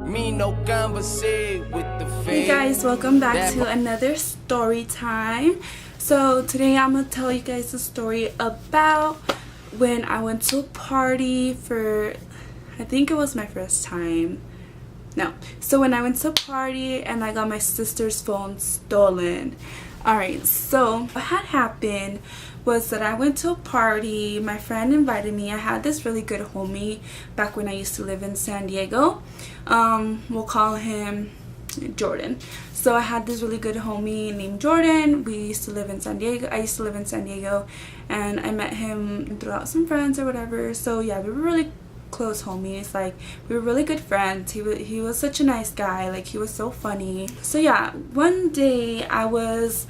Me no conversate with the Hey guys, welcome back to another story time. So today I'm gonna tell you guys a story about when I went to a party for, I think it was my first time. No, so when I went to a party and I got my sister's phone stolen. Alright, so what had happened was that I went to a party. My friend invited me. I had this really good homie back when I used to live in San Diego. We'll call him Jordan. So I had this really good homie named Jordan. We used to live in San Diego. I used to live in San Diego, and I met him throughout some friends or whatever. So yeah, we were really close homies. Like, we were really good friends. He was such a nice guy. Like, he was so funny. So yeah, one day I was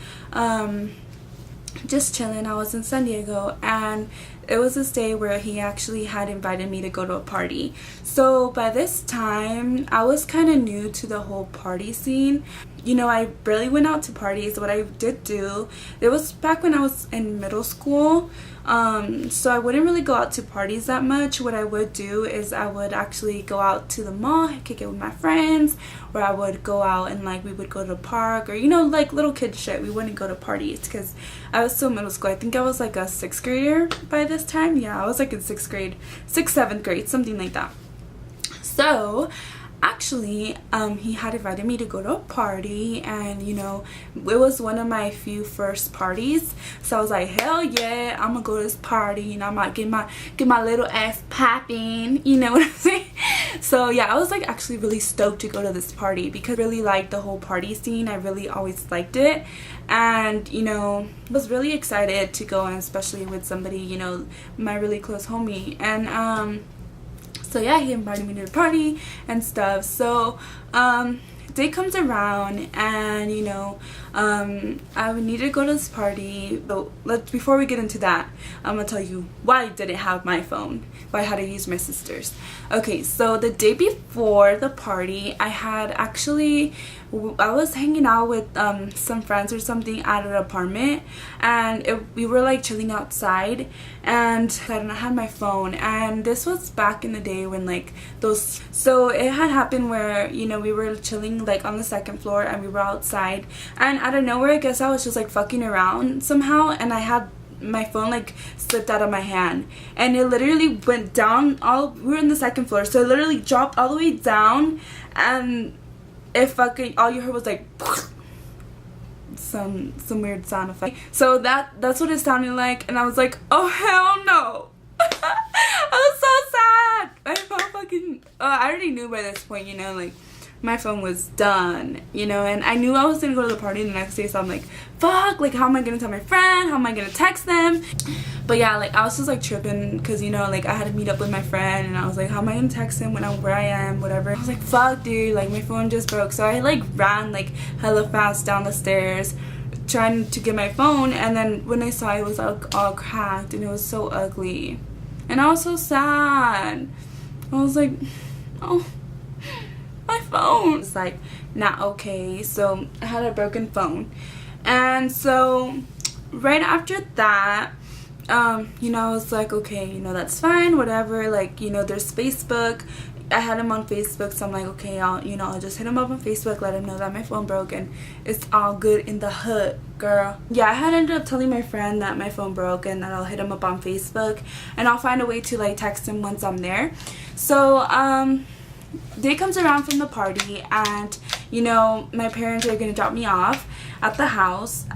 just chilling. I was in San Diego, and it was this day where he actually had invited me to go to a party. So by this time I was kind of new to the whole party scene. You know, I barely went out to parties. What I did do, it was back when I was in middle school, so I wouldn't really go out to parties that much. What I would do is I would actually go out to the mall, kick it with my friends, or I would go out and like we would go to the park, or you know, like little kid shit. We wouldn't go to parties because I was still middle school. I think I was like a 6th grader by this time. Yeah, I was like in 6th grade, 6th, 7th grade, something like that. So actually he had invited me to go to a party, and you know, it was one of my few first parties. So I was like, hell yeah, I'm gonna go to this party. You know, I'm gonna get my little ass popping, you know what I'm saying? So yeah, I was like actually really stoked to go to this party because I really liked the whole party scene. I really always liked it, and you know, was really excited to go, and especially with somebody, you know, my really close homie. And so yeah, he invited me to the party and stuff. So day comes around, and you know, I would need to go to this party. But before we get into that, I'm gonna tell you why I didn't have my phone, why I had to use my sister's. Okay, so the day before the party, I was hanging out with some friends or something at an apartment, and we were like chilling outside, and I didn't have my phone. And this was back in the day when like those, so it had happened where, you know, we were chilling like on the 2nd floor, and we were outside, and out of nowhere, I guess I was just like fucking around somehow, and I had my phone like slipped out of my hand, and it literally went down. We were in the 2nd floor, so it literally dropped all the way down, and it fucking, all you heard was like some weird sound effect. So that's what it sounded like, and I was like, oh hell no. I was so sad. I felt fucking I already knew by this point, you know, like my phone was done, you know, and I knew I was gonna go to the party the next day. So I'm like, fuck, like how am I gonna tell my friend, how am I gonna text them? But yeah, like I was just like tripping because, you know, like I had to meet up with my friend, and I was like, how am I gonna text him when I'm where I am, whatever. I was like, fuck dude, like my phone just broke. So I like ran like hella fast down the stairs trying to get my phone, and then when I saw it was like all cracked, and it was so ugly, and I was so sad. I was like, oh, my phone. It's like not okay. So I had a broken phone, and so right after that, you know, I was like, okay, you know, that's fine, whatever. Like, you know, there's Facebook. I had him on Facebook, so I'm like, okay, I'll just hit him up on Facebook, let him know that my phone broke, and it's all good in the hood, girl. Yeah, I had ended up telling my friend that my phone broke, and that I'll hit him up on Facebook, and I'll find a way to like text him once I'm there. So day comes around from the party, and you know, my parents are gonna drop me off at the house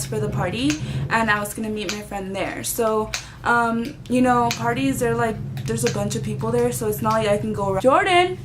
for the party, and I was gonna meet my friend there. So you know, parties are like, there's a bunch of people there, so it's not like I can go around. Jordan,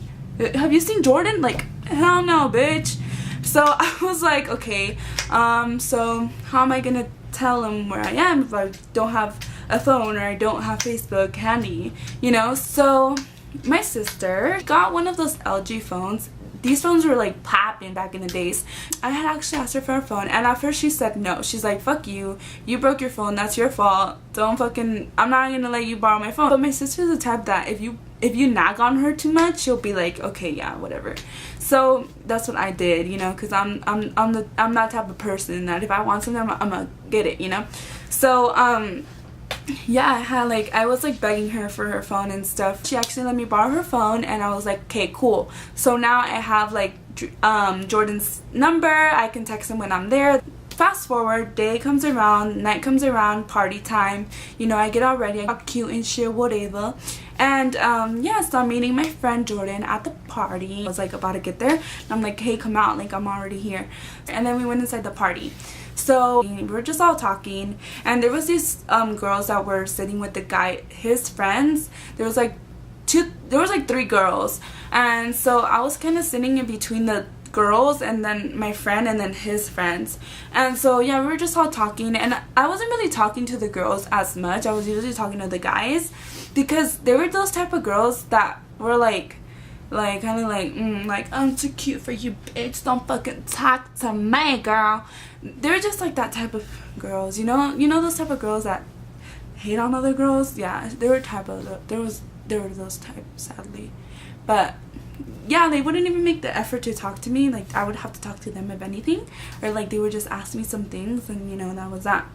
have you seen Jordan? Like, hell no, bitch. So I was like, okay, so how am I gonna tell him where I am if I don't have a phone, or I don't have Facebook handy, you know? So my sister got one of those LG phones. These phones were like popping back in the days. I had actually asked her for a phone, and at first she said no. She's like, fuck you, you broke your phone, that's your fault, I'm not gonna let you borrow my phone. But my sister's the type that if you nag on her too much, she'll be like, okay, yeah, whatever. So that's what I did, you know, because I'm that type of person that if I want something, I'm gonna get it, you know. So yeah, I was like begging her for her phone and stuff. She actually let me borrow her phone, and I was like, okay, cool. So now I have like Jordan's number. I can text him when I'm there. Fast forward, day comes around, night comes around, party time. You know, I get all ready, I got cute and shit, whatever. And yeah, so I'm meeting my friend Jordan at the party. I was like about to get there, and I'm like, hey, come out, like I'm already here. And then we went inside the party. So we were just all talking, and there was these girls that were sitting with the guy, his friends. There was like three girls, and so I was kind of sitting in between the girls and then my friend and then his friends. And so yeah, we were just all talking, and I wasn't really talking to the girls as much. I was usually talking to the guys, because they were those type of girls that were like kind of like I'm too cute for you, bitch, don't fucking talk to me, girl. They're just like that type of girls, you know those type of girls that hate on other girls. Yeah, they were those type, sadly. But yeah, they wouldn't even make the effort to talk to me. Like I would have to talk to them if anything, or like they would just ask me some things, and you know, that was that.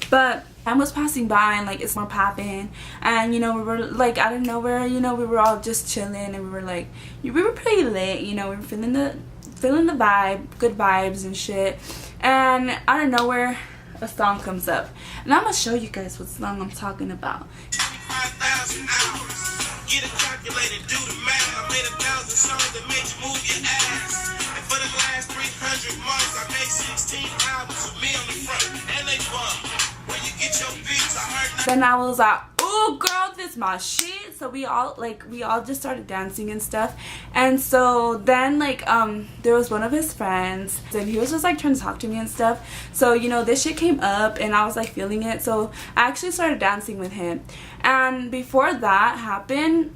But time was passing by, and like it's more popping, and you know, we were like out of nowhere, you know, we were all just chilling, and we were pretty lit, you know, we were feeling the vibe, good vibes and shit. And out of nowhere, a song comes up, and I'm gonna show you guys what song I'm talking about. 5,000 hours. Get it calculated, do the math. I made 1,000 songs that made you move your ass. And for the last 300 months, I made 16 albums with me on the front, and they bump. When you get your beats, I heard. Then I was like, oh girl, this my shit. So we all just started dancing and stuff. And so then like there was one of his friends, and he was just like trying to talk to me and stuff. So you know, this shit came up, and I was like feeling it, so I actually started dancing with him. And before that happened,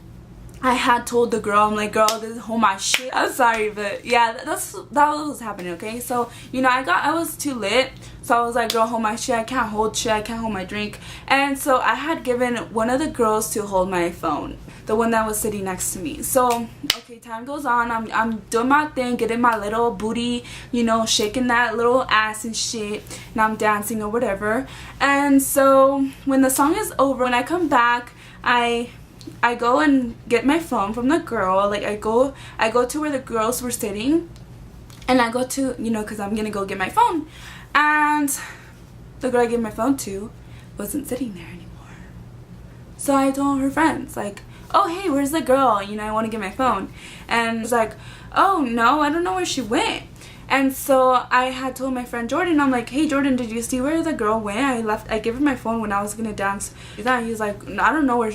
I had told the girl, I'm like, girl, this is hold my shit. I'm sorry, but yeah, that was happening. Okay, so you know, I was too lit, so I was like, girl, hold my shit. I can't hold shit, I can't hold my drink. And so I had given one of the girls to hold my phone, the one that was sitting next to me. So okay, time goes on, I'm doing my thing, getting my little booty, you know, shaking that little ass and shit, and I'm dancing or whatever. And so when the song is over, when I come back, I go and get my phone from the girl. Like I go to where the girls were sitting, and I go to, you know, because I'm gonna go get my phone. And the girl I gave my phone to wasn't sitting there anymore. So I told her friends, like, oh hey, where's the girl, you know, I want to get my phone. And it's like, oh no, I don't know where she went. And so I had told my friend Jordan, I'm like, hey Jordan, did you see where the girl went? I gave her my phone when I was gonna dance. He's like, I don't know where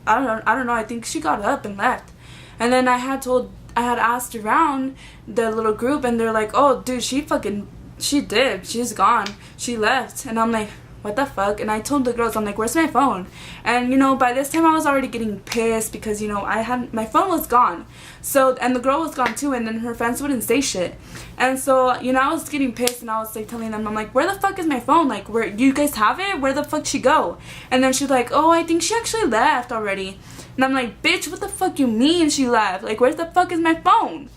I don't know, I think she got up and left. And then I had asked around the little group, and they're like, oh dude, she dipped, she's gone, she left. And I'm like, what the fuck? And I told the girls, I'm like, where's my phone? And you know, by this time I was already getting pissed, because you know, my phone was gone. So, and the girl was gone too, and then her friends wouldn't say shit. And so, you know, I was getting pissed, and I was like telling them, I'm like, where the fuck is my phone? Like, where, you guys have it? Where the fuck she go? And then she's like, oh, I think she actually left already. And I'm like, bitch, what the fuck you mean she left? Like, where the fuck is my phone?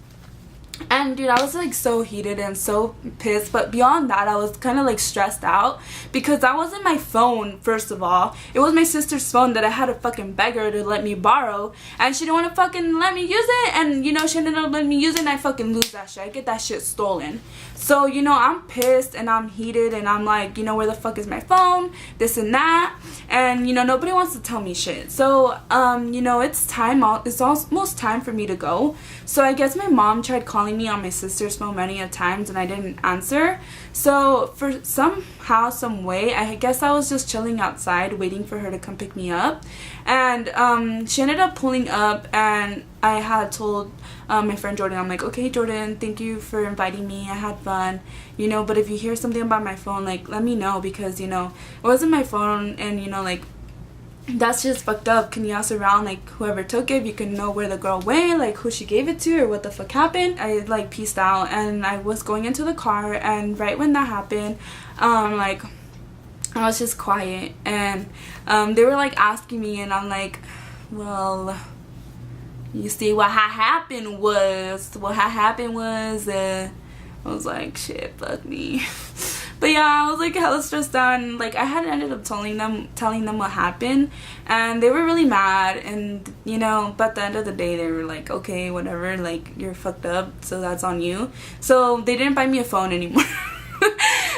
And dude, I was like so heated and so pissed. But beyond that, I was kind of like stressed out, because that wasn't my phone. First of all, it was my sister's phone that I had to fucking beg her to let me borrow, and she didn't want to fucking let me use it. And you know, she ended up letting me use it, and I fucking lose that shit. I get that shit stolen. So you know, I'm pissed and I'm heated, and I'm like, you know, where the fuck is my phone, this and that. And you know, nobody wants to tell me shit. So you know, it's almost time for me to go. So I guess my mom tried calling me on my sister's phone many a times, and I didn't answer. So for somehow, some way, I guess I was just chilling outside waiting for her to come pick me up. And she ended up pulling up, and I had told my friend Jordan, I'm like, okay Jordan, thank you for inviting me, I had fun, you know, but if you hear something about my phone, like, let me know, because you know, it wasn't my phone, and you know, like, that's just fucked up. Can you ask around, like, whoever took it, you can know where the girl went, like who she gave it to, or what the fuck happened. I like peaced out, and I was going into the car, and right when that happened, like, I was just quiet, and they were like asking me, and I'm like, well, you see, what happened was I was like, shit, fuck me. But yeah, I was like hella stressed out, and like I had ended up telling them what happened, and they were really mad. And you know, but at the end of the day, they were like, okay, whatever, like you're fucked up, so that's on you. So they didn't buy me a phone anymore.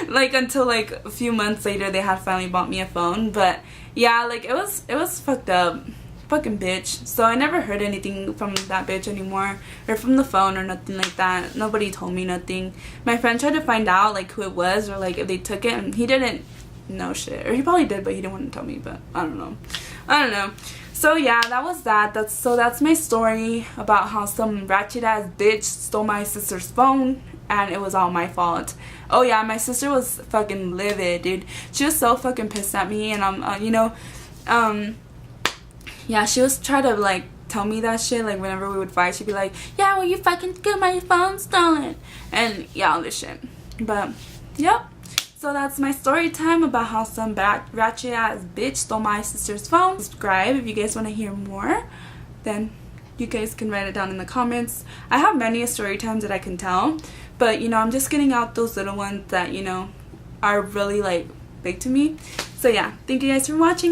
Like until like a few months later, they had finally bought me a phone. But yeah, like it was fucked up. Fucking bitch. So I never heard anything from that bitch anymore, or from the phone or nothing like that. Nobody told me nothing. My friend tried to find out like who it was, or like if they took it, and he didn't know shit, or he probably did, but he didn't want to tell me. But I don't know. So yeah, that was that. That's my story about how some ratchet ass bitch stole my sister's phone, and it was all my fault. Oh yeah, my sister was fucking livid, dude. She was so fucking pissed at me, and yeah, she was trying to like tell me that shit. Like whenever we would fight, she'd be like, yeah, well, you fucking get my phone stolen, and yeah, all this shit. But yep, so that's my story time about how some ratchet ass bitch stole my sister's phone. Subscribe if you guys want to hear more, then you guys can write it down in the comments. I have many story times that I can tell, but you know, I'm just getting out those little ones that, you know, are really like big to me. So yeah, thank you guys for watching.